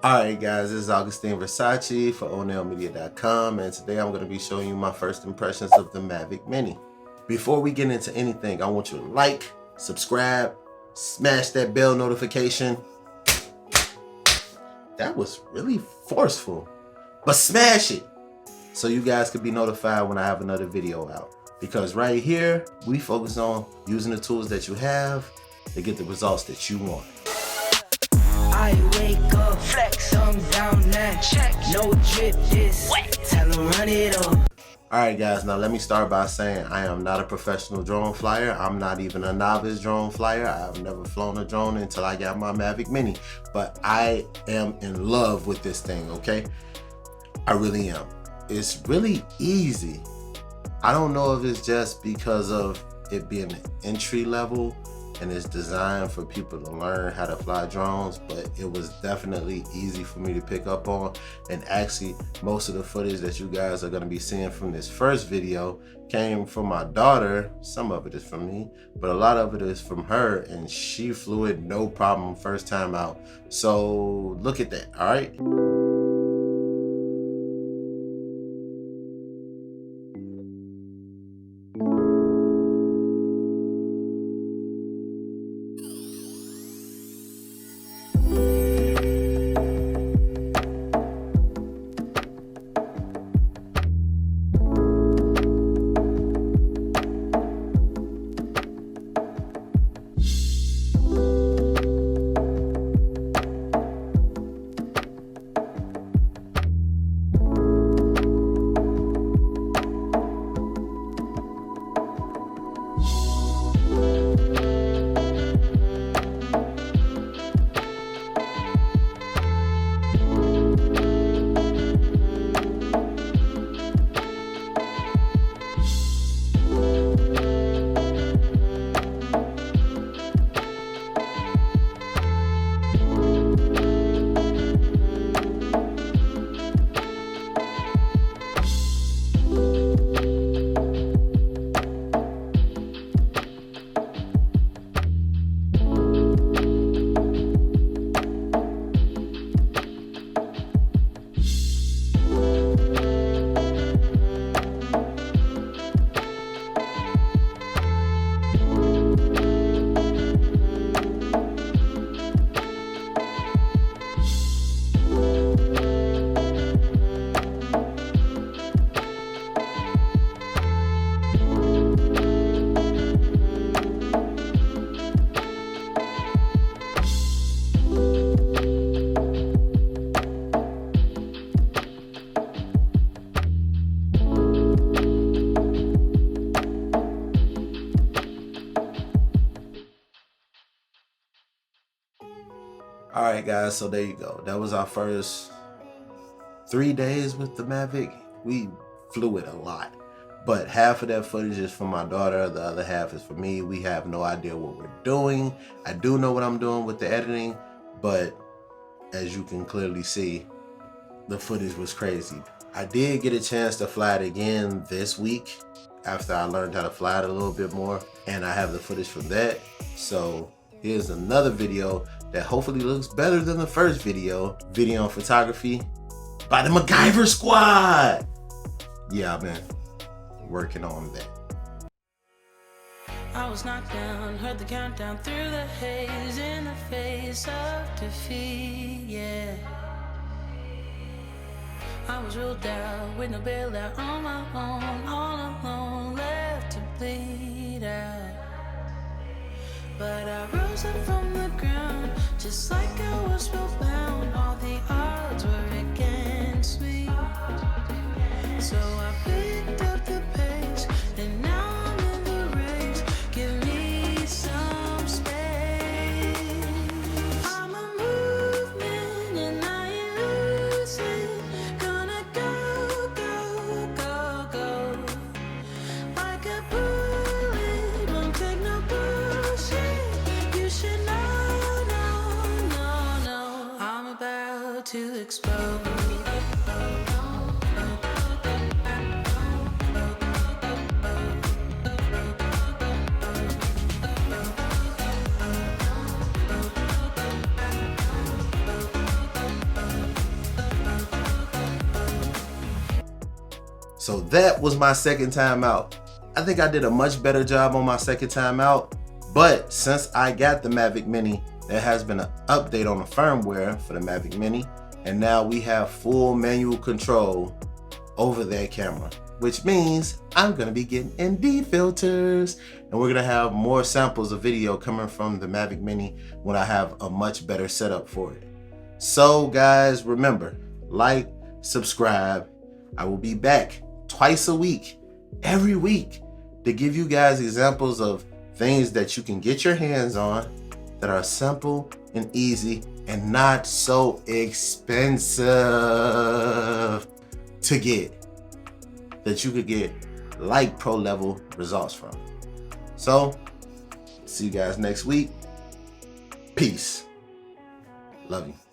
Alright guys, this is Augustine Versace for OnellMedia.com, and today I'm going to be showing you my first impressions of the Mavic Mini. Before we get into anything, I want you to like, subscribe, smash that bell notification. That was really forceful, but smash it so you guys can be notified when I have another video out. Because right here, we focus on using the tools that you have to get the results that you want. I wake up, flex, I'm down now, check, no drip, this wet, tell them run it up. Alright guys, now let me start by saying I am not a professional drone flyer. I'm not even a novice drone flyer. I've never flown a drone until I got my Mavic Mini. But I am in love with this thing, okay? I really am. It's really easy. I don't know if it's just because of it being an entry level and it's designed for people to learn how to fly drones, but it was definitely easy for me to pick up on. And actually, most of the footage that you guys are gonna be seeing from this first video came from my daughter. Some of it is from me, but a lot of it is from her, and she flew it no problem first time out. So look at that, all right? Alright guys, so there you go. That was our first 3 days with the Mavic. We flew it a lot, but half of that footage is from my daughter, the other half is for me. We have no idea what we're doing. I do know what I'm doing with the editing, but as you can clearly see, the footage was crazy. I did get a chance to fly it again this week after I learned how to fly it a little bit more, and I have the footage from that. So here's another video that hopefully looks better than the first video on photography by the MacGyver Squad. Yeah, I've been working on that. I was knocked down, heard the countdown through the haze, in the face of defeat, yeah. I was ruled out with no bailout, on my own, all alone, left to bleed out. But I rose up from the ground, just like I was spellbound. All the odds were against me, so I picked up the pace, and now I'm in the race. Give me some space. I'm a movement and I ain't losing. Gonna go, go, go, go. Like a bullet, won't take no bullshit. You should know, no, no, no. I'm about to explode. So that was my second time out. I think I did a much better job on my second time out, but since I got the Mavic Mini, there has been an update on the firmware for the Mavic Mini, and now we have full manual control over that camera, which means I'm gonna be getting ND filters, and we're gonna have more samples of video coming from the Mavic Mini when I have a much better setup for it. So guys, remember, like, subscribe. I will be back twice a week, every week, to give you guys examples of things that you can get your hands on that are simple and easy and not so expensive to get, that you could get like pro level results from. So, see you guys next week. Peace. Love you.